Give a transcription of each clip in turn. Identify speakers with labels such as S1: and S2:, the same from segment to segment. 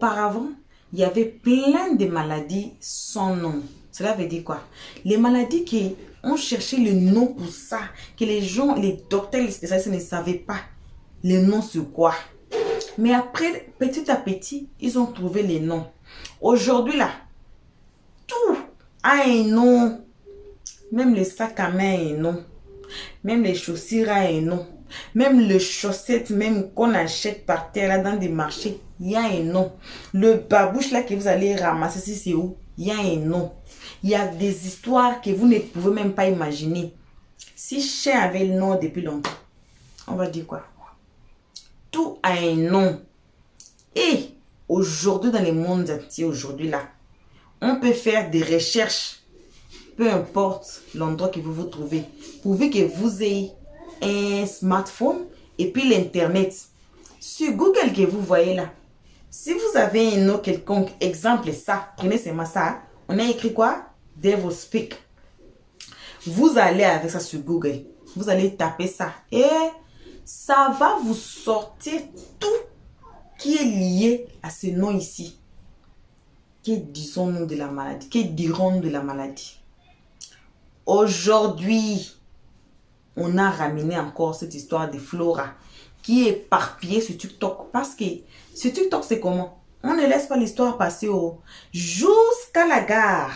S1: Auparavant, il y avait plein de maladies sans nom. Cela veut dire quoi? Les maladies qui ont cherché le nom pour ça, que les gens, les docteurs, les spécialistes ne savaient pas le nom sur quoi. Mais après, petit à petit, ils ont trouvé les noms. Aujourd'hui, là, tout a un nom. Même le sac à main a un nom. Même les chaussures a un nom. Même les chaussettes, même qu'on achète par terre là dans des marchés, il y a un nom. Le babouche là que vous allez ramasser, si c'est où, il y a un nom. Il y a des histoires que vous ne pouvez même pas imaginer. Si chien avait le nom depuis longtemps, on va dire quoi? Tout a un nom. Et aujourd'hui, dans le monde entier, aujourd'hui là, on peut faire des recherches, peu importe l'endroit que vous vous trouvez, pourvu que vous ayez un smartphone et puis l'internet. Sur Google que vous voyez là, si vous avez un nom quelconque, exemple ça, prenez seulement ça, on a écrit quoi? Devil Speak. Vous allez avec ça sur Google, vous allez taper ça et ça va vous sortir tout qui est lié à ce nom ici. Que disons-nous de la maladie? Que dirons-nous de la maladie? Aujourd'hui, on a ramené encore cette histoire de Flora qui est éparpillée sur TikTok. Parce que sur TikTok, c'est comment? On ne laisse pas l'histoire passer jusqu'à la gare.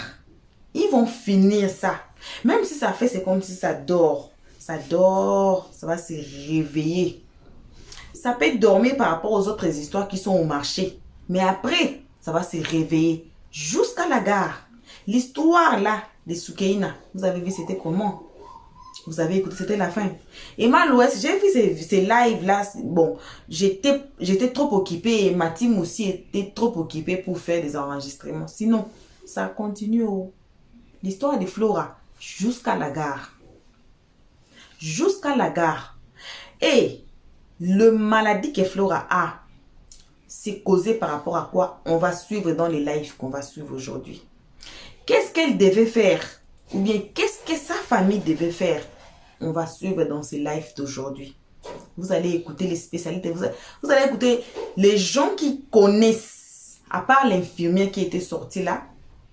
S1: Ils vont finir ça. Même si ça fait, c'est comme si ça dort. Ça dort, ça va se réveiller. Ça peut dormir par rapport aux autres histoires qui sont au marché. Mais après, ça va se réveiller jusqu'à la gare. L'histoire là de Soukeina, vous avez vu c'était comment? Vous avez écouté, c'était la fin. Et moi, l'Ouest, j'ai vu ces lives là. Bon, j'étais trop occupée et ma team aussi était trop occupée pour faire des enregistrements. Sinon, ça continue. L'histoire de Flora jusqu'à la gare. Jusqu'à la gare. Et le maladie que Flora a, c'est causé par rapport à quoi on va suivre dans les lives qu'on va suivre aujourd'hui. Qu'est-ce qu'elle devait faire? Ou bien qu'est-ce que sa famille devait faire? On va suivre dans ces lives d'aujourd'hui. Vous allez écouter les spécialistes. Vous allez écouter les gens qui connaissent. À part l'infirmière qui était sortie là,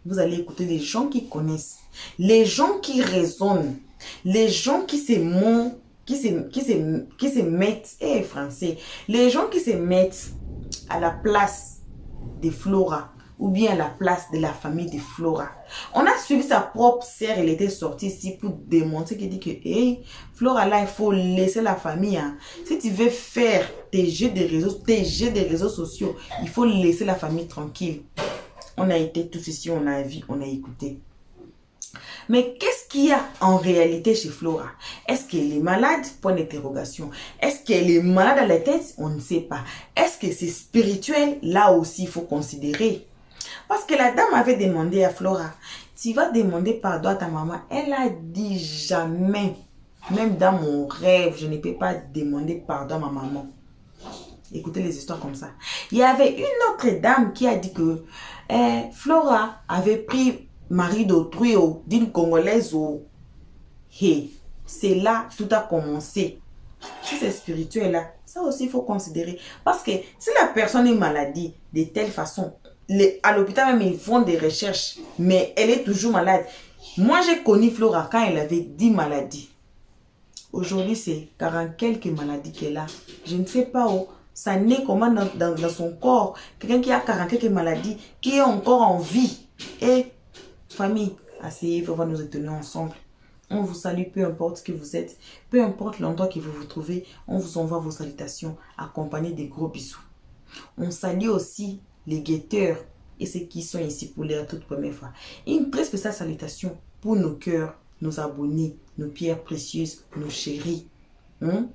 S1: vous allez écouter les gens qui connaissent. Les gens qui raisonnent. Les gens qui se montent. Qui se mettent, français, les gens qui se mettent à la place de Flora ou bien à la place de la famille de Flora. On a suivi sa propre sœur, elle était sortie ici pour démontrer qu'elle dit que hey, Flora là, il faut laisser la famille. Hein. Si tu veux faire tes jeux de réseaux sociaux, il faut laisser la famille tranquille. On a été tous ici, on a vu, on a écouté. Mais qu'est-ce qu'il y a en réalité chez Flora? Est-ce qu'elle est malade? Point d'interrogation. Est-ce qu'elle est malade à la tête? On ne sait pas. Est-ce que c'est spirituel? Là aussi, il faut considérer. Parce que la dame avait demandé à Flora, tu vas demander pardon à ta maman. Elle a dit jamais, même dans mon rêve, je ne peux pas demander pardon à ma maman. Écoutez les histoires comme ça. Il y avait une autre dame qui a dit que Flora avait pris mari d'autrui, d'une Congolaise. Hey, c'est là tout a commencé. Si c'est spirituel là, ça aussi il faut considérer. Parce que si la personne est malade de telle façon, à l'hôpital même ils font des recherches, mais elle est toujours malade. Moi j'ai connu Flora quand elle avait 10 maladies. Aujourd'hui c'est 40 quelques maladies qu'elle a. Je ne sais pas où. Ça naît comment dans son corps. Quelqu'un qui a 40 quelques maladies, qui est encore en vie. Et famille, asseyez-vous, on va nous tenir ensemble. On vous salue, peu importe ce que vous êtes, peu importe l'endroit que vous vous trouvez, on vous envoie vos salutations, accompagnées des gros bisous. On salue aussi les guetteurs et ceux qui sont ici pour la toute première fois. Et une très spéciale salutation pour nos cœurs, nos abonnés, nos pierres précieuses, nos chéris. On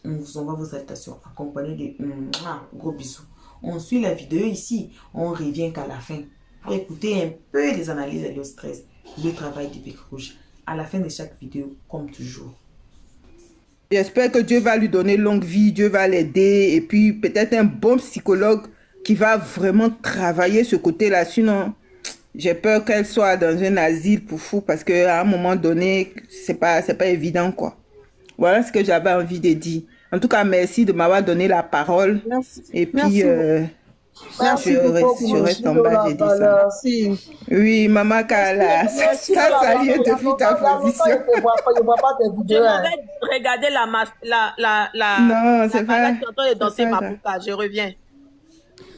S1: vous envoie vos salutations, accompagnées des gros bisous. On suit la vidéo ici, on revient qu'à la fin. Pour écouter un peu les analyses de l'O-stress, le travail du Bec Rouge. À la fin de chaque vidéo, comme toujours.
S2: J'espère que Dieu va lui donner longue vie, Dieu va l'aider et puis peut-être un bon psychologue qui va vraiment travailler ce côté-là. Sinon, j'ai peur qu'elle soit dans un asile pour fous parce qu'à un moment donné, c'est pas évident quoi. Voilà ce que j'avais envie de dire. En tout cas, merci de m'avoir donné la parole.
S1: Merci.
S2: Et puis, Je
S3: Merci beaucoup
S2: reste, je
S3: pour
S2: reste en
S3: le
S2: bas, j'ai dit ça.
S3: merci.
S2: Oui, Maman Kala,
S3: Merci,
S2: ça
S3: Lola.
S2: lieu
S3: Il y a
S2: depuis ta
S3: longtemps,
S2: position.
S3: je ne vois pas tes
S1: Je
S3: vidéos.
S1: m'en
S3: Hein.
S1: vais regarder
S2: Non,
S1: la balade qui est en train de
S2: c'est
S1: danser
S2: pas
S1: ma
S2: grave.
S1: bouca. Je reviens.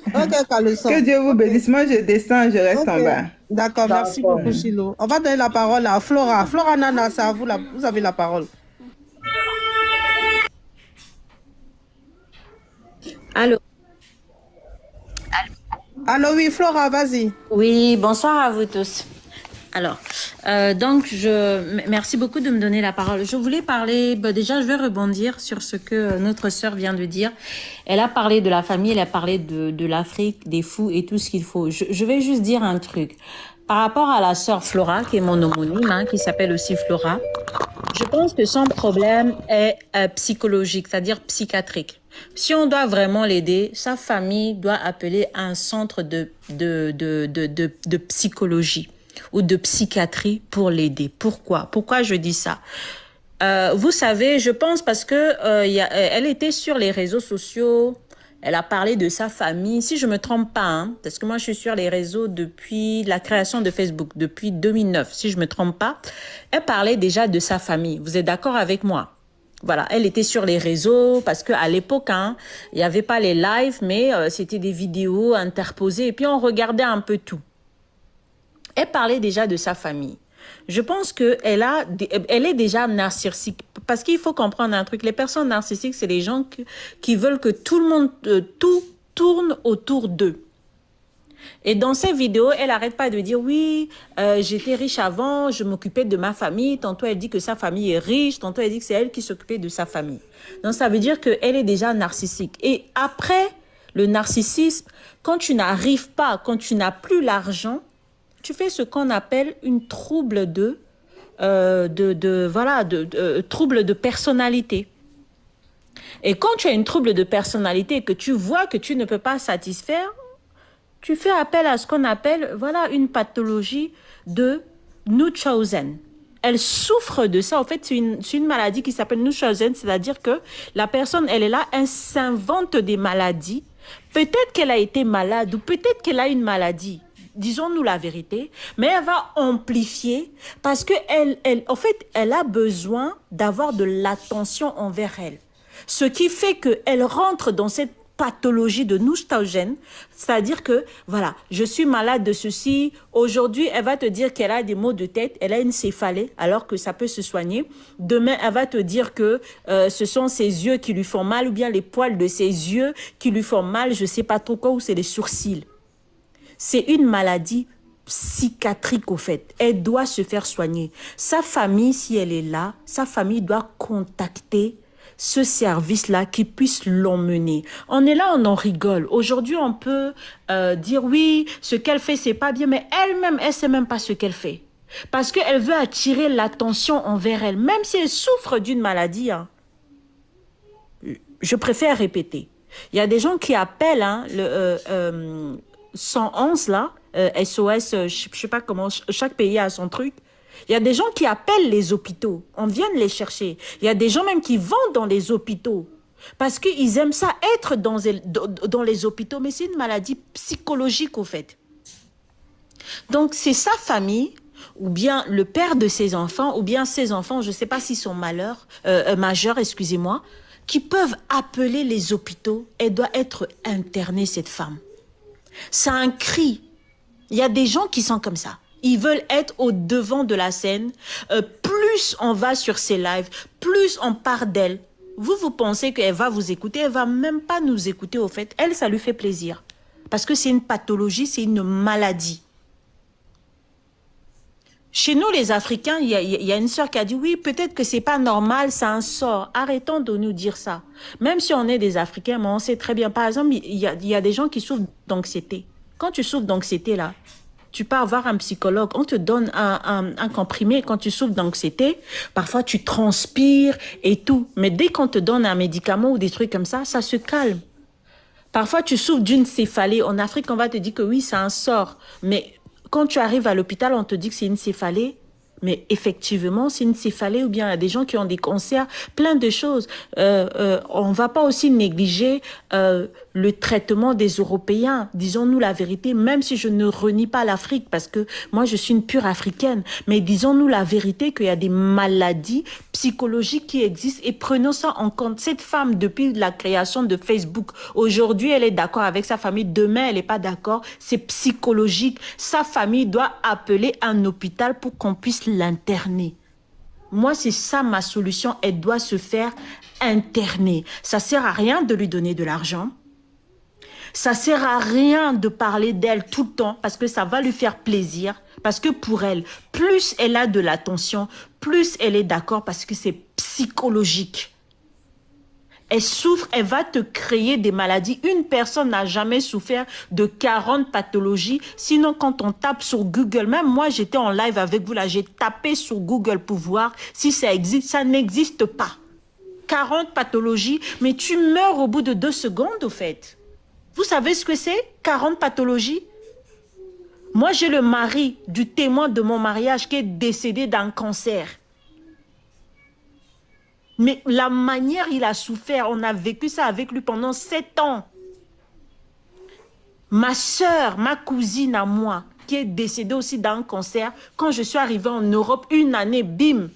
S3: Ok,
S2: Que
S3: Caleçon.
S2: Dieu vous bénisse. Moi, je descends, je reste en
S3: Ok.
S2: bas.
S3: D'accord, merci
S1: D'accord.
S3: beaucoup, Chilo. On va donner la parole à Flora. Flora Nana, c'est à vous, vous avez la parole.
S4: Allô.
S3: Allô, oui, Flora, vas-y.
S4: Oui, bonsoir à vous tous. Alors, donc, merci beaucoup de me donner la parole. Je voulais parler, déjà, je vais rebondir sur ce que notre sœur vient de dire. Elle a parlé de la famille, elle a parlé de l'Afrique, des fous et tout ce qu'il faut. Je vais juste dire un truc. Par rapport à la sœur Flora, qui est mon homonyme, hein, qui s'appelle aussi Flora, je pense que son problème est psychologique, c'est-à-dire psychiatrique. Si on doit vraiment l'aider, sa famille doit appeler un centre de psychologie ou de psychiatrie pour l'aider. Pourquoi? Pourquoi je dis ça? Vous savez, je pense parce que elle était sur les réseaux sociaux, elle a parlé de sa famille, si je me trompe pas, hein, parce que moi je suis sur les réseaux depuis la création de Facebook, depuis 2009, si je me trompe pas. Elle parlait déjà de sa famille. Vous êtes d'accord avec moi? Voilà, elle était sur les réseaux parce que à l'époque, hein, il n'y avait pas les lives, mais c'était des vidéos interposées et puis on regardait un peu tout. Elle parlait déjà de sa famille. Je pense que elle est déjà narcissique parce qu'il faut comprendre un truc. Les personnes narcissiques, c'est les gens qui veulent que tout le monde, tout tourne autour d'eux. Et dans ces vidéos, elle n'arrête pas de dire oui, j'étais riche avant, je m'occupais de ma famille. Tantôt elle dit que sa famille est riche, tantôt elle dit que c'est elle qui s'occupait de sa famille. Donc ça veut dire qu'elle est déjà narcissique. Et après le narcissisme, quand tu n'arrives pas, quand tu n'as plus l'argent, tu fais ce qu'on appelle une trouble trouble de personnalité. Et quand tu as une trouble de personnalité et que tu vois que tu ne peux pas satisfaire, tu fais appel à ce qu'on appelle, voilà, une pathologie de Munchausen. Elle souffre de ça. En fait, c'est une maladie qui s'appelle Munchausen, c'est-à-dire que la personne, elle est là, elle s'invente des maladies. Peut-être qu'elle a été malade ou peut-être qu'elle a une maladie. Disons-nous la vérité, mais elle va amplifier parce que en fait, elle a besoin d'avoir de l'attention envers elle. Ce qui fait qu'elle rentre dans cette pathologie de Munchausen, c'est-à-dire que, voilà, je suis malade de ceci. Aujourd'hui, elle va te dire qu'elle a des maux de tête, elle a une céphalée, alors que ça peut se soigner. Demain, elle va te dire que ce sont ses yeux qui lui font mal, ou bien les poils de ses yeux qui lui font mal, je sais pas trop quoi, ou c'est les sourcils. C'est une maladie psychiatrique au fait. Elle doit se faire soigner. Sa famille, si elle est là, sa famille doit contacter ce service-là qui puisse l'emmener. On est là, on en rigole. Aujourd'hui, on peut dire oui, ce qu'elle fait, c'est pas bien, mais elle-même, elle sait même pas ce qu'elle fait. Parce qu'elle veut attirer l'attention envers elle, même si elle souffre d'une maladie. Hein. Je préfère répéter. Il y a des gens qui appellent le 111 là, SOS, je sais pas comment, chaque pays a son truc. Il y a des gens qui appellent les hôpitaux, on vient les chercher. Il y a des gens même qui vont dans les hôpitaux parce qu'ils aiment ça être dans les hôpitaux, mais c'est une maladie psychologique au fait. Donc c'est sa famille ou bien le père de ses enfants ou bien ses enfants, je ne sais pas s'ils sont majeurs, excusez-moi, qui peuvent appeler les hôpitaux. Elle doit être internée, cette femme. C'est un cri. Il y a des gens qui sont comme ça. Ils veulent être au devant de la scène. Plus on va sur ses lives, plus on parle d'elle. Vous pensez qu'elle va vous écouter? Elle va même pas nous écouter au fait. Elle, ça lui fait plaisir. Parce que c'est une pathologie, c'est une maladie. Chez nous, les Africains, il y a une sœur qui a dit, oui, peut-être que c'est pas normal, c'est un sort. Arrêtons de nous dire ça. Même si on est des Africains, mais on sait très bien. Par exemple, il y a des gens qui souffrent d'anxiété. Quand tu souffres d'anxiété, là, tu pars voir un psychologue, on te donne un comprimé quand tu souffres d'anxiété. Parfois, tu transpires et tout. Mais dès qu'on te donne un médicament ou des trucs comme ça se calme. Parfois, tu souffres d'une céphalée. En Afrique, on va te dire que oui, c'est un sort. Mais quand tu arrives à l'hôpital, on te dit que c'est une céphalée. Mais effectivement, c'est une céphalée ou bien il y a des gens qui ont des cancers, plein de choses. On ne va pas aussi négliger le traitement des Européens. Disons-nous la vérité, même si je ne renie pas l'Afrique, parce que moi, je suis une pure africaine. Mais disons-nous la vérité qu'il y a des maladies psychologiques qui existent et prenons ça en compte. Cette femme, depuis la création de Facebook, aujourd'hui, elle est d'accord avec sa famille. Demain, elle n'est pas d'accord. C'est psychologique. Sa famille doit appeler un hôpital pour qu'on puisse l'interner. Moi, c'est ça ma solution. Elle doit se faire interner. Ça sert à rien de lui donner de l'argent. Ça sert à rien de parler d'elle tout le temps parce que ça va lui faire plaisir. Parce que pour elle, plus elle a de l'attention, plus elle est d'accord parce que c'est psychologique. Elle souffre, elle va te créer des maladies. Une personne n'a jamais souffert de 40 pathologies. Sinon, quand on tape sur Google, même moi, j'étais en live avec vous là, j'ai tapé sur Google pour voir si ça existe. Ça n'existe pas. 40 pathologies, mais tu meurs au bout de 2 secondes, au fait. Vous savez ce que c'est, 40 pathologies? Moi, j'ai le mari du témoin de mon mariage qui est décédé d'un cancer. Mais la manière il a souffert, on a vécu ça avec lui pendant 7 ans. Ma soeur, ma cousine à moi, qui est décédée aussi d'un cancer, quand je suis arrivée en Europe, une année, bim,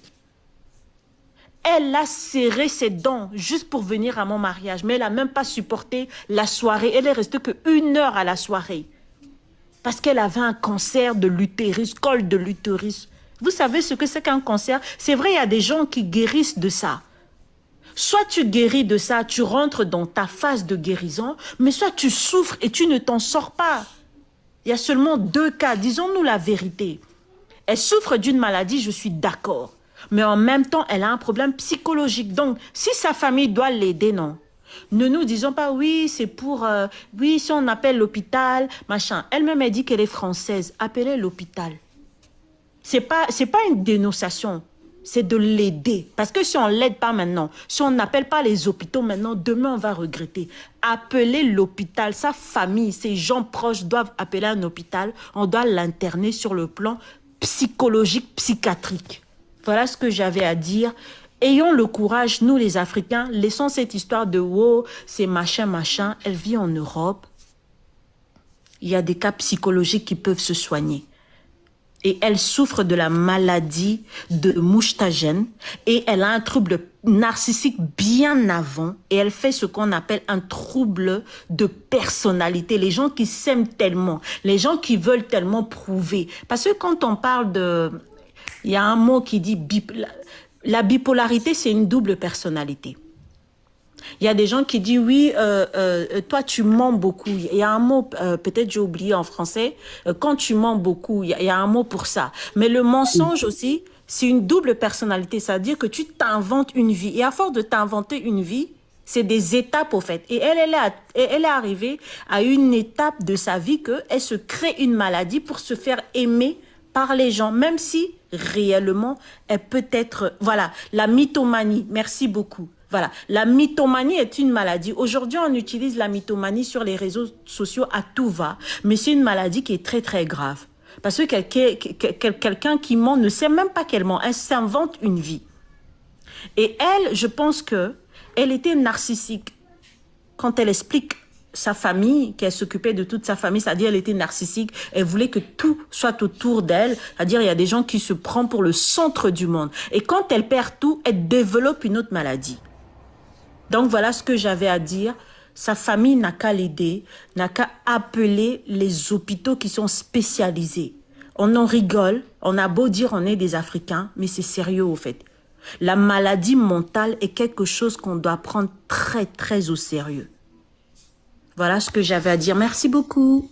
S4: elle a serré ses dents juste pour venir à mon mariage. Mais elle n'a même pas supporté la soirée. Elle est restée que 1 heure à la soirée. Parce qu'elle avait un cancer de l'utérus, col de l'utérus. Vous savez ce que c'est qu'un cancer? C'est vrai, il y a des gens qui guérissent de ça. Soit tu guéris de ça, tu rentres dans ta phase de guérison, mais soit tu souffres et tu ne t'en sors pas. Il y a seulement 2 cas, disons-nous la vérité. Elle souffre d'une maladie, je suis d'accord. Mais en même temps, elle a un problème psychologique. Donc, si sa famille doit l'aider, non. Ne nous disons pas, oui, c'est pour... oui, si on appelle l'hôpital, machin. Elle-même, elle dit qu'elle est française. Appelez l'hôpital. C'est pas une dénonciation. C'est de l'aider. Parce que si on ne l'aide pas maintenant, si on n'appelle pas les hôpitaux maintenant, demain on va regretter. Appelez l'hôpital, sa famille, ses gens proches doivent appeler un hôpital. On doit l'interner sur le plan psychologique, psychiatrique. Voilà ce que j'avais à dire. Ayons le courage, nous les Africains, laissons cette histoire de « wow, c'est machin, machin ». Elle vit en Europe. Il y a des cas psychologiques qui peuvent se soigner. Et elle souffre de la maladie de Mouchtagène et elle a un trouble narcissique bien avant et elle fait ce qu'on appelle un trouble de personnalité. Les gens qui s'aiment tellement, les gens qui veulent tellement prouver. Parce que quand on parle de... Il y a un mot qui dit... La bipolarité, c'est une double personnalité. Il y a des gens qui disent, oui, toi, tu mens beaucoup. Il y a un mot, peut-être j'ai oublié en français, quand tu mens beaucoup, il y a un mot pour ça. Mais le mensonge aussi, c'est une double personnalité. C'est-à-dire que tu t'inventes une vie. Et à force de t'inventer une vie, c'est des étapes, au fait. Et elle est arrivée à une étape de sa vie qu'elle se crée une maladie pour se faire aimer par les gens, même si réellement, elle peut être... Voilà, la mythomanie. Merci beaucoup. Voilà, la mythomanie est une maladie. Aujourd'hui, on utilise la mythomanie sur les réseaux sociaux à tout va, mais c'est une maladie qui est très très grave. Parce que quelqu'un qui ment ne sait même pas qu'elle ment, elle s'invente une vie. Et elle, je pense que elle était narcissique. Quand elle explique sa famille, qu'elle s'occupait de toute sa famille, c'est-à-dire elle était narcissique, elle voulait que tout soit autour d'elle, c'est-à-dire il y a des gens qui se prennent pour le centre du monde. Et quand elle perd tout, elle développe une autre maladie. Donc voilà ce que j'avais à dire. Sa famille n'a qu'à l'aider, n'a qu'à appeler les hôpitaux qui sont spécialisés. On en rigole, on a beau dire on est des Africains, mais c'est sérieux au fait. La maladie mentale est quelque chose qu'on doit prendre très très au sérieux. Voilà ce que j'avais à dire. Merci beaucoup.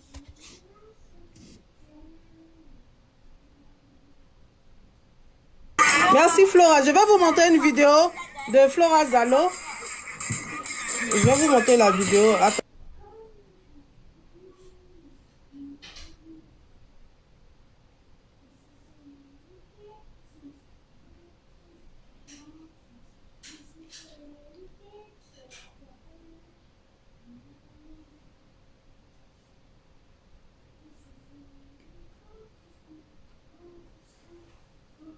S3: Merci Flora. Je vais vous montrer une vidéo de Flora Zalo. Je vais vous montrer la vidéo. Attends.
S5: Bonjour,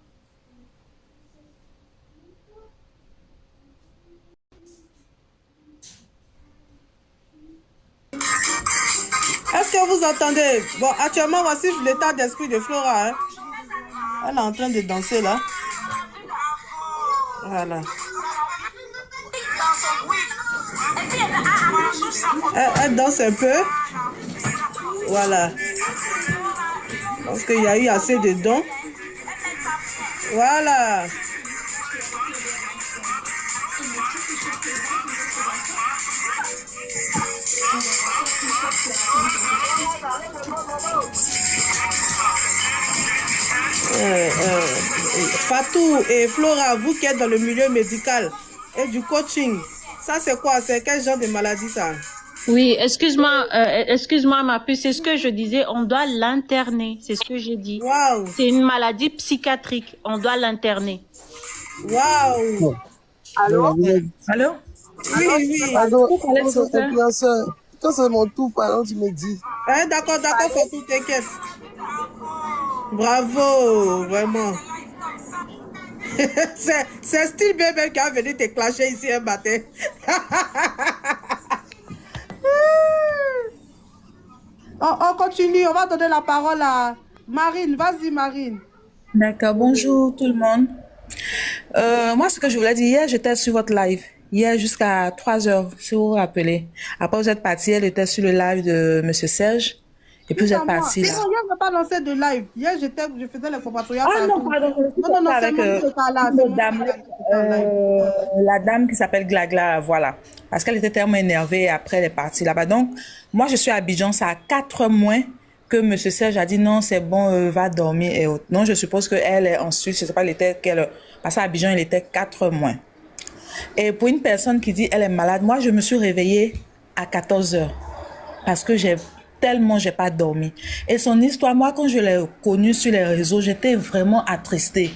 S3: que vous entendez? Bon, actuellement, voici l'état d'esprit de Flora. Hein. Elle est en train de danser là. Voilà. Elle danse un peu. Voilà. Parce qu'il y a eu assez de dons. Voilà. Fatou et Flora, vous qui êtes dans le milieu médical et du coaching, ça c'est quoi? C'est quel genre de maladie ça?
S4: Oui, excuse-moi ma puce, c'est ce que je disais, on doit l'interner, c'est ce que j'ai dit.
S3: Waouh!
S4: C'est une maladie psychiatrique, on doit l'interner.
S3: Waouh!
S5: Allô?
S1: Allô?
S3: Oui, oui.
S5: Allô? Quand c'est mon tour, pardon, tu me dis.
S3: Hein, d'accord, Fatou, t'inquiète. Bravo, vraiment. C'est Style Bébé qui a venu te clasher ici un matin. On continue, on va donner la parole à Marine. Vas-y, Marine.
S6: D'accord, bonjour tout le monde. Moi, ce que je voulais dire, hier, j'étais sur votre live. Hier, jusqu'à 3 heures, si vous vous rappelez. Après, vous êtes parti, elle était sur le live de Monsieur Serge. Et puis, vous êtes parti là.
S3: Non, hier, je n'ai pas lancé de live. Hier, je faisais le compatriotes.
S6: Ah non, pardon.
S3: Non,
S6: avec la dame qui s'appelle Glagla, voilà. Parce qu'elle était tellement énervée après elle est partie là-bas. Donc, moi, je suis à Abidjan, ça a 4 mois que Monsieur Serge a dit non, c'est bon, va dormir et autres. Non, je suppose qu'elle est en Suisse, je ne sais pas, parce qu'à Abidjan, il était 4 mois. Et pour une personne qui dit elle est malade, moi, je me suis réveillée à 14 heures parce que j'ai pas dormi. Et son histoire, moi, quand je l'ai connue sur les réseaux, j'étais vraiment attristée.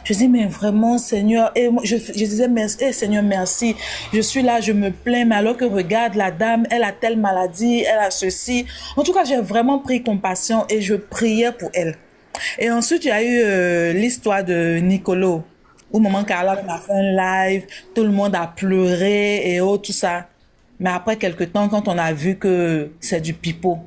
S6: Je dis, mais vraiment, Seigneur, et moi, je disais, merci, Seigneur, merci. Je suis là, je me plains, mais alors que regarde, la dame, elle a telle maladie, elle a ceci. En tout cas, j'ai vraiment pris compassion et je priais pour elle. Et ensuite, il y a eu l'histoire de Nicolo. Au moment Carla a fait un live, tout le monde a pleuré et autres, tout ça. Mais après quelques temps, quand on a vu que c'est du pipeau.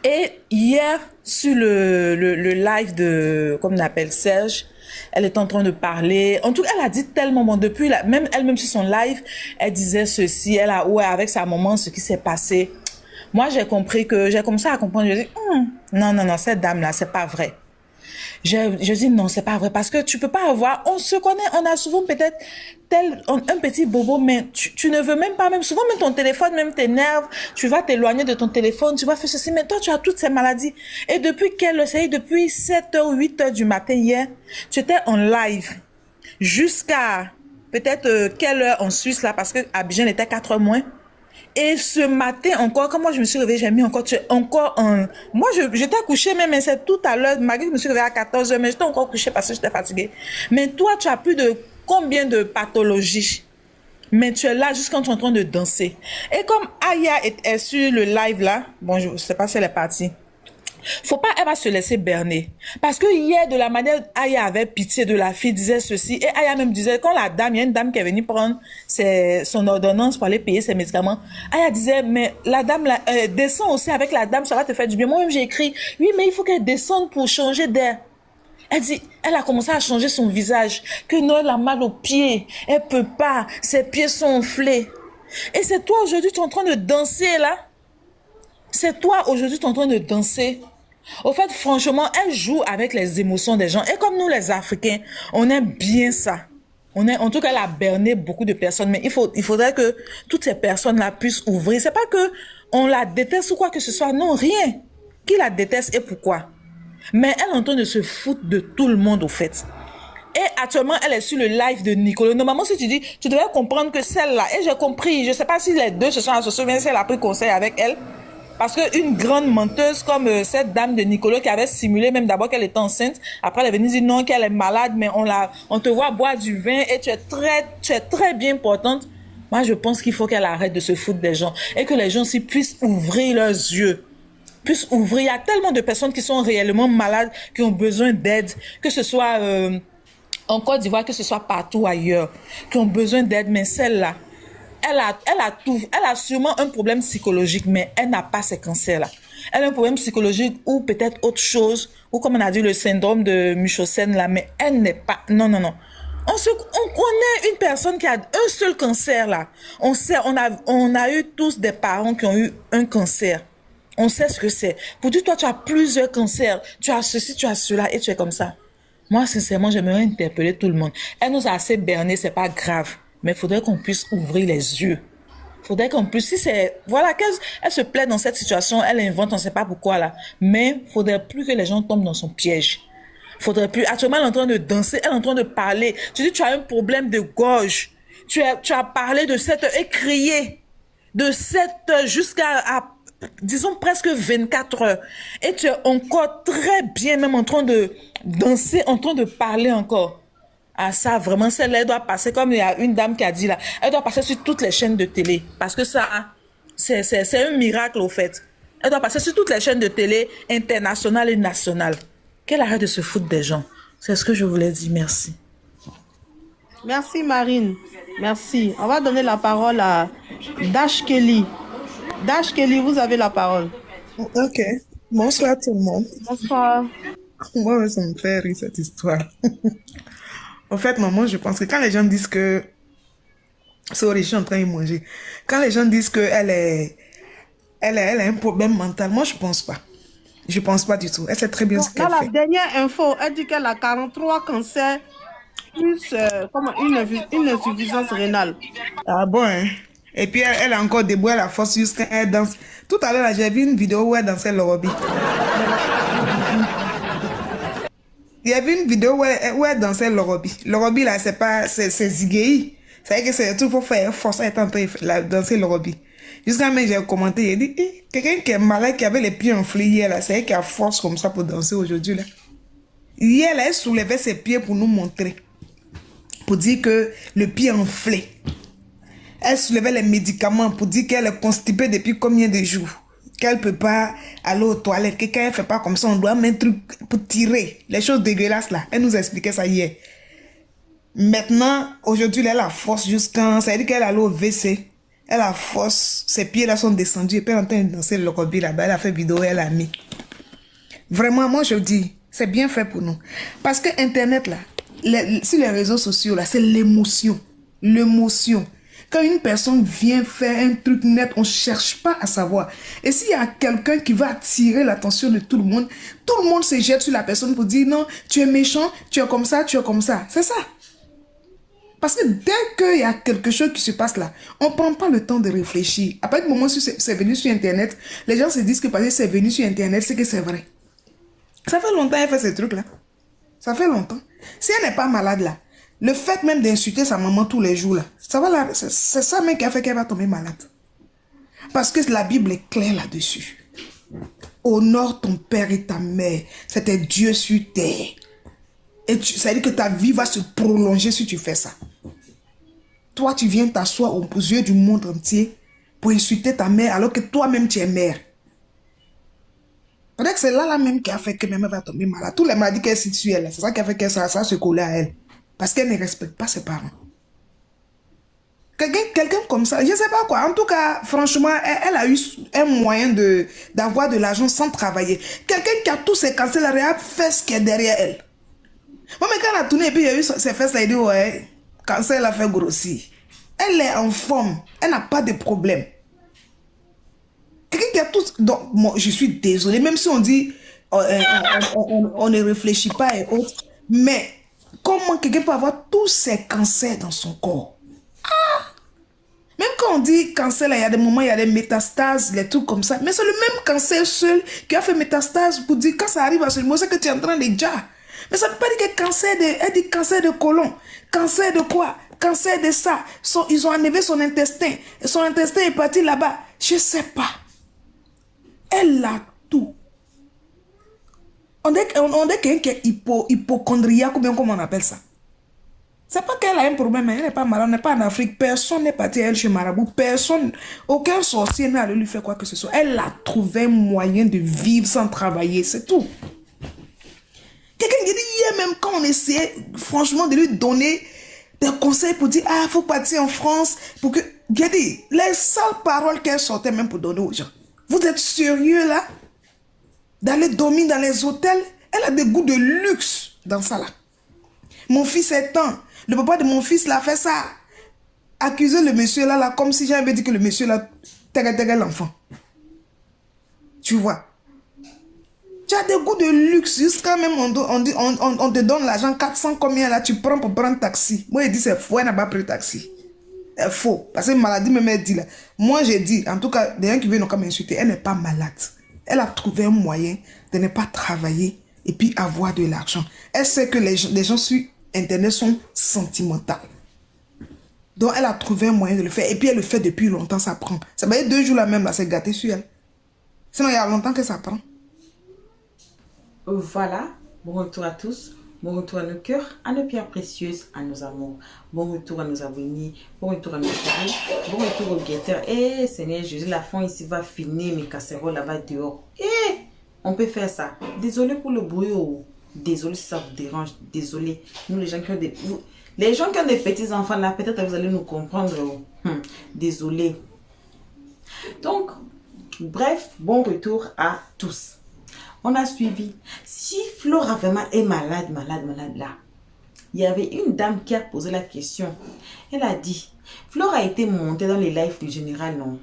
S6: Et hier, sur le live de, comme on appelle Serge, elle est en train de parler. En tout cas, elle a dit tellement bon. Depuis, même elle-même sur son live, elle disait ceci. Elle a, ouais, avec sa maman, ce qui s'est passé. Moi, j'ai commencé à comprendre. Je dis, non, cette dame-là, c'est pas vrai. Je dis non, c'est pas vrai parce que tu peux pas avoir, on se connaît, on a souvent peut-être un petit bobo, mais tu ne veux même pas, même souvent même ton téléphone même t'énerve, tu vas t'éloigner de ton téléphone, tu vas faire ceci, mais toi tu as toutes ces maladies. Et depuis depuis 7h, 8h du matin hier, tu étais en live jusqu'à peut-être quelle heure en Suisse là, parce que Abidjan était 4 heures moins. Et ce matin encore, quand moi je me suis réveillée, j'ai mis encore moi j'étais couchée même, mais c'est tout à l'heure, malgré que je me suis réveillée à 14h, mais j'étais encore couchée parce que j'étais fatiguée. Mais toi, tu as plus de combien de pathologies? Mais tu es là juste quand tu es en train de danser. Et comme Aya est sur le live là, bon, je sais pas si elle est partie. Faut pas, elle va se laisser berner. Parce que hier, de la manière, Aya avait pitié de la fille, disait ceci, et Aya même disait, quand la dame, il y a une dame qui est venue prendre son ordonnance pour aller payer ses médicaments, Aya disait, mais la dame, descend aussi avec la dame, ça va te faire du bien. Moi-même, j'ai écrit, oui, mais il faut qu'elle descende pour changer d'air. Elle dit, elle a commencé à changer son visage, que Noël a mal aux pieds, elle peut pas, ses pieds sont enflés. Et c'est toi, aujourd'hui, tu es en train de danser, là. C'est toi, aujourd'hui, tu es en train de danser. Au fait, franchement, elle joue avec les émotions des gens. Et comme nous, les Africains, on aime bien ça. En tout cas, elle a berné beaucoup de personnes. Mais il faudrait que toutes ces personnes-là puissent ouvrir. C'est pas que on la déteste ou quoi que ce soit. Non, rien. Qui la déteste et pourquoi? Mais elle est en train de se foutre de tout le monde, au fait. Et actuellement, elle est sur le live de Nicolo. Normalement, si tu dis, tu devrais comprendre que celle-là, et j'ai compris, je sais pas si les deux se sont associés, mais si elle a pris conseil avec elle. Parce qu'une grande menteuse comme cette dame de Nicolo qui avait simulé même d'abord qu'elle était enceinte, après elle est venue dire non, qu'elle est malade, mais on te voit boire du vin et tu es très bien importante. Moi, je pense qu'il faut qu'elle arrête de se foutre des gens et que les gens aussi puissent ouvrir leurs yeux. Puissent ouvrir. Il y a tellement de personnes qui sont réellement malades, qui ont besoin d'aide, que ce soit en Côte d'Ivoire, que ce soit partout ailleurs, qui ont besoin d'aide, mais celle-là, elle a sûrement un problème psychologique, mais elle n'a pas ces cancers-là. Elle a un problème psychologique ou peut-être autre chose, ou comme on a dit, le syndrome de Munchausen là, mais elle n'est pas... Non, non, non. On connaît une personne qui a un seul cancer là. On sait, on a eu tous des parents qui ont eu un cancer. On sait ce que c'est. Pour dire, toi, tu as plusieurs cancers. Tu as ceci, tu as cela, et tu es comme ça. Moi, sincèrement, j'aimerais interpeller tout le monde. Elle nous a assez berné, c'est pas grave. Mais il faudrait qu'on puisse ouvrir les yeux. Il faudrait qu'on puisse, si c'est, voilà, elle se plaît dans cette situation, elle invente, on ne sait pas pourquoi là. Mais il faudrait plus que les gens tombent dans son piège. Faudrait plus. Actuellement, elle est en train de danser, elle est en train de parler. Tu dis, tu as un problème de gorge. Tu as parlé de 7 heures et crié. De 7 heures jusqu'à, disons, presque 24 heures. Et tu es encore très bien, même en train de danser, en train de parler encore. Ah, ça, vraiment, celle-là, elle doit passer, comme il y a une dame qui a dit là, elle doit passer sur toutes les chaînes de télé. Parce que ça, c'est un miracle, au fait. Elle doit passer sur toutes les chaînes de télé, internationales et nationales. Qu'elle arrête de se foutre des gens. C'est ce que je voulais dire. Merci.
S3: Merci Marine. Merci. On va donner la parole à Dash Kelly. Dash Kelly, vous avez la parole.
S7: Ok. Bonsoir tout le monde.
S3: Bonsoir.
S7: Moi, ça me fait rire cette histoire. En fait, maman, je pense que quand les gens disent que... Sorry, je suis en train de manger. Quand les gens disent qu'elle elle a un problème mental, moi, je pense pas. Je pense pas du tout. Elle sait très bien ce qu'elle
S3: Dans
S7: fait.
S3: la dernière info, elle dit qu'elle a 43 cancers plus une insuffisance rénale.
S7: Ah bon, hein? Et puis, elle a encore debout à la force jusqu'à elle danse. Tout à l'heure, j'ai vu une vidéo où elle dansait le hobby. Il y avait une vidéo où elle dansait le hobby. Le hobby, là, c'est zigueï. C'est que c'est tout pour faire force à être en train de danser le hobby. Jusqu'à même, j'ai commenté, j'ai dit, quelqu'un qui est malade, qui avait les pieds enflés hier, là, c'est elle qui a force comme ça pour danser aujourd'hui, là. Hier, là, elle soulevait ses pieds pour nous montrer. Pour dire que le pied enflé. Elle soulevait les médicaments pour dire qu'elle est constipée depuis combien de jours. Qu'elle peut pas aller aux toilettes. Que quand elle fait pas comme ça, on doit mettre un truc pour tirer. Les choses dégueulasses, là. Elle nous expliquait ça hier. Maintenant, aujourd'hui, elle a force jusqu'à... Ça veut dire qu'elle allait au WC. Elle a force, ses pieds là sont descendus et puis elle est en train de danser le hobby là-bas. Elle a fait vidéo, elle a mis. Vraiment, moi je dis, c'est bien fait pour nous. Parce que Internet là, sur les réseaux sociaux là, c'est l'émotion. L'émotion. Quand une personne vient faire un truc net, on ne cherche pas à savoir. Et s'il y a quelqu'un qui va attirer l'attention de tout le monde se jette sur la personne pour dire non, tu es méchant, tu es comme ça, tu es comme ça. C'est ça. Parce que dès qu'il y a quelque chose qui se passe là, on ne prend pas le temps de réfléchir. À partir du moment où c'est venu sur Internet, les gens se disent que parce que c'est venu sur Internet, c'est que c'est vrai. Ça fait longtemps qu'elle fait ces trucs-là. Ça fait longtemps. Si elle n'est pas malade là, le fait même d'insulter sa maman tous les jours là, ça va là, c'est ça même qui a fait qu'elle va tomber malade. Parce que la Bible est claire là-dessus. Honore ton père et ta mère. C'était Dieu sur terre. Et ça veut dire que ta vie va se prolonger si tu fais ça. Toi, tu viens t'asseoir aux yeux du monde entier pour insulter ta mère alors que toi-même tu es mère. Peut-être que c'est là même qui a fait que même elle va tomber malade. Tous les maladies qu'elle cite sur elle, c'est ça qui a fait que ça se collait à elle. Parce qu'elle ne respecte pas ses parents. Quelqu'un comme ça, je ne sais pas quoi. En tout cas, franchement, elle a eu un moyen d'avoir de l'argent sans travailler. Quelqu'un qui a tous ses cancers, elle a fait ce qui est derrière elle. Moi, mais quand elle a tourné et puis il y a eu ses fesses, elle a dit, ouais, cancer, elle a fait grossir. Elle est en forme. Elle n'a pas de problème. Quelqu'un qui a tous... Donc, moi, je suis désolée, même si on dit, on ne réfléchit pas et autres, mais comment quelqu'un peut avoir tous ces cancers dans son corps? Même quand on dit cancer, là, il y a des moments, il y a des métastases, des trucs comme ça. Mais c'est le même cancer seul qui a fait métastase pour dire quand ça arrive à ce moment, c'est que tu es en train de déjà. Mais ça ne veut pas dire que cancer elle dit cancer de côlon. Cancer de quoi? Cancer de ça. Ils ont enlevé son intestin. Son intestin est parti là-bas. Je ne sais pas. Elle a tout. On dit quelqu'un qui est hypochondriaque ou bien comment on appelle ça. C'est pas qu'elle a un problème, elle n'est pas malade, on n'est pas en Afrique, personne n'est parti à elle chez Marabout, personne, aucun sorcier n'a allé lui faire quoi que ce soit. Elle a trouvé un moyen de vivre sans travailler, c'est tout. Quelqu'un qui dit hier même quand on essayait franchement de lui donner des conseils pour dire ah, il faut partir en France, pour que, j'ai dit, les sales paroles qu'elle sortait même pour donner aux gens. Vous êtes sérieux là? d'aller dormir dans les hôtels. Elle a des goûts de luxe dans ça là. Mon fils est temps. Le papa de mon fils l'a fait ça. Accuser le monsieur là, comme si j'avais dit que le monsieur là, t'es l'enfant. Tu vois. Tu as des goûts de luxe. Jusqu'à même on te donne l'argent 400 combien là, tu prends pour prendre taxi. Moi, il dit c'est faux, elle n'a pas pris taxi. C'est faux. Parce que maladie, même elle dit là. Moi, j'ai dit, en tout cas, des gens qui viennent encore m'insulter, elle n'est pas malade. Elle a trouvé un moyen de ne pas travailler et puis avoir de l'argent. Elle sait que les gens sur Internet sont sentimentaux. Donc, elle a trouvé un moyen de le faire. Et puis, elle le fait depuis longtemps, ça prend. Ça va être 2 jours là même, là, c'est gâté sur elle. Sinon, il y a longtemps que ça prend.
S1: Voilà, bon retour à tous, bon retour à nos cœurs, à nos pierres précieuses, à nos amours. Bon retour à nos abonnés, bon retour à nos chéris, bon retour aux guetteurs. Eh Seigneur Jésus, la fin ici va finir mes casseroles là-bas dehors. Eh, on peut faire ça. Désolé pour le bruit. Oh. Désolé si ça vous dérange. Désolé. Nous les gens qui ont des... Les gens qui ont des petits enfants là, peut-être vous allez nous comprendre. Oh. Désolé. Donc, bref, bon retour à tous. On a suivi. Si Flora vraiment est malade là, il y avait une dame qui a posé la question. Elle a dit, Flora a été montée dans les lives du général, non?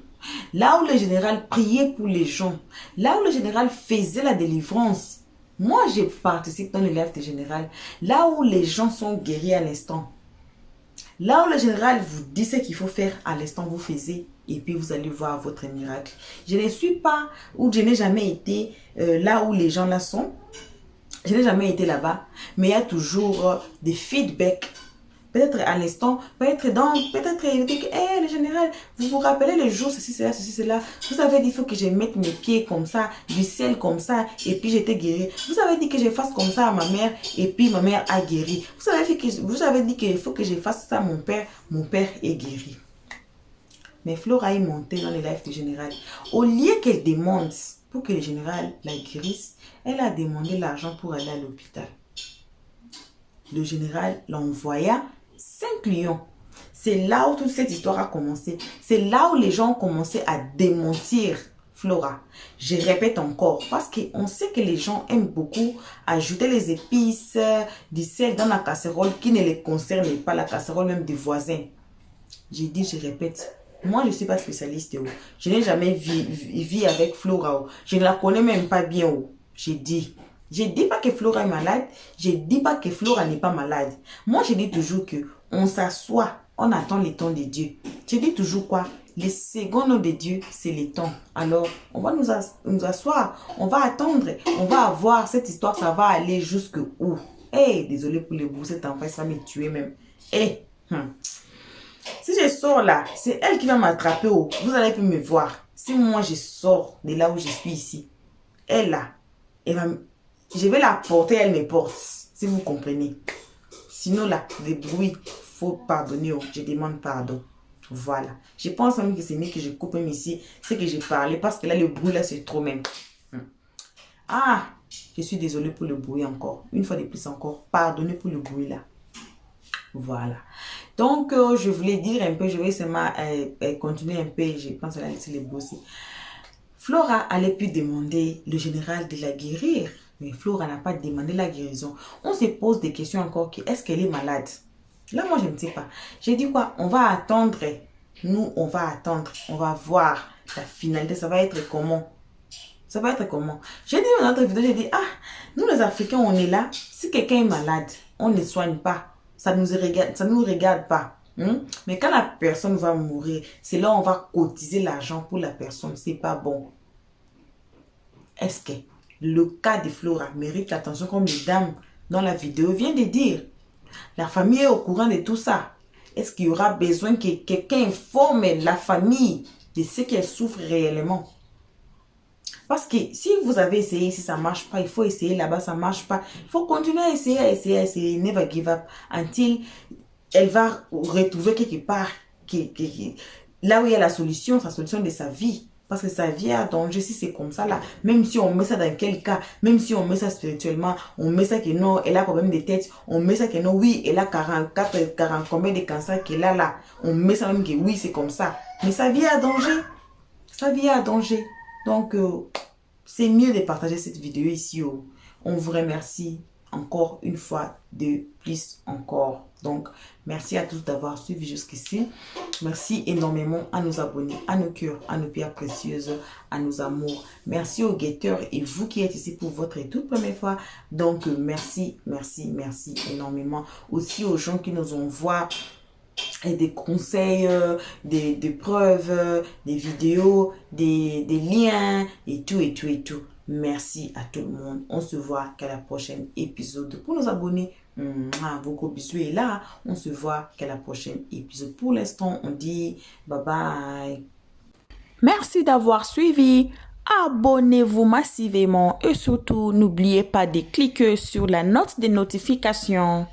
S1: Là où le général priait pour les gens, là où le général faisait la délivrance. Moi, j'ai participé dans les lives du général, là où les gens sont guéris à l'instant. Là où le général vous dit ce qu'il faut faire à l'instant, vous faisiez. Et puis vous allez voir votre miracle. Je ne suis pas, ou je n'ai jamais été là où les gens là sont. Je n'ai jamais été là-bas. Mais il y a toujours des feedbacks. Peut-être à l'instant, peut-être il dit que, hey, le général, vous vous rappelez le jour, ceci, cela. Vous avez dit, il faut que je mette mes pieds comme ça, du sel comme ça, et puis j'étais guéri. Vous avez dit que je fasse comme ça à ma mère, et puis ma mère a guéri. Vous avez dit qu'il faut que je fasse ça à mon père est guéri. Mais Flora est montée dans les lives du général. Au lieu qu'elle demande pour que le général la guérisse, elle a demandé l'argent pour aller à l'hôpital. Le général l'envoya 5 lions. C'est là où toute cette histoire a commencé. C'est là où les gens ont commencé à démentir Flora. Je répète encore, parce qu'on sait que les gens aiment beaucoup ajouter les épices, du sel dans la casserole qui ne les concerne pas, la casserole même des voisins. J'ai dit, je répète. Moi, je ne suis pas spécialiste. Oh. Je n'ai jamais vu avec Flora. Oh. Je ne la connais même pas bien. Oh. J'ai dit. Je ne dis pas que Flora est malade. Je ne dis pas que Flora n'est pas malade. Moi, je dis toujours qu'on s'assoit. On attend les temps de Dieu. Je dis toujours quoi? Les secondes de Dieu, c'est les temps. Alors, on va nous asseoir. On va attendre. On va voir cette histoire. Ça va aller jusqu'où? Eh, désolé pour le bout. Cet enfant, ça va me tuer même. Eh, Si je sors là, c'est elle qui va m'attraper. Oh. Vous allez plus me voir. Si moi je sors de là où je suis ici, elle là, je vais la porter, elle me porte. Si vous comprenez. Sinon là, le bruit, faut pardonner. Oh. Je demande pardon. Voilà. Je pense même que c'est mieux que je coupe même ici. C'est que j'ai parlé parce que là, le bruit là, c'est trop même. Ah, je suis désolée pour le bruit encore. Une fois de plus encore, pardonnez pour le bruit là. Voilà. Donc, je voulais dire un peu, je vais seulement continuer un peu, je pense à la laisser les bosser. Flora allait pu demander le général de la guérir, mais Flora n'a pas demandé la guérison. On se pose des questions encore, est-ce qu'elle est malade? Là, moi, je ne sais pas. J'ai dit quoi? On va attendre. Nous, on va attendre. On va voir la finalité. Ça va être comment? Ça va être comment? J'ai dit dans notre vidéo, j'ai dit, ah, nous les Africains, on est là. Si quelqu'un est malade, on ne soigne pas. Ça nous regarde pas. Mais quand la personne va mourir, c'est là où on va cotiser l'argent pour la personne. C'est pas bon. Est-ce que le cas de Flora mérite l'attention comme les dames dans la vidéo vient de dire? La famille est au courant de tout ça. Est-ce qu'il y aura besoin que quelqu'un informe la famille de ce qu'elle souffre réellement? Parce que si vous avez essayé, si ça ne marche pas, il faut essayer là-bas, ça ne marche pas. Il faut continuer à essayer. Never give up. Until elle va retrouver quelque part là où il y a la solution, sa solution de sa vie. Parce que sa vie est à danger si c'est comme ça là. Même si on met ça dans quel cas, même si on met ça spirituellement, on met ça que non, elle a problème de tête, on met ça que non, oui, elle a 40 combien de cancers qu'elle a là. On met ça même que oui, c'est comme ça. Mais sa vie est à danger. Sa vie est à danger. Donc, c'est mieux de partager cette vidéo ici. On vous remercie encore une fois de plus encore. Donc, merci à tous d'avoir suivi jusqu'ici. Merci énormément à nos abonnés, à nos cœurs, à nos pierres précieuses, à nos amours. Merci aux guetteurs et vous qui êtes ici pour votre toute première fois. Donc, merci énormément. Aussi aux gens qui nous envoient des conseils, des preuves, des vidéos, des liens et tout. Merci à tout le monde. On se voit qu'à la prochaine épisode. Pour nos abonnés, vos gros bisous. Et là, on se voit qu'à la prochaine épisode. Pour l'instant, on dit bye bye. Merci d'avoir suivi. Abonnez-vous massivement et surtout, n'oubliez pas de cliquer sur la note de notification.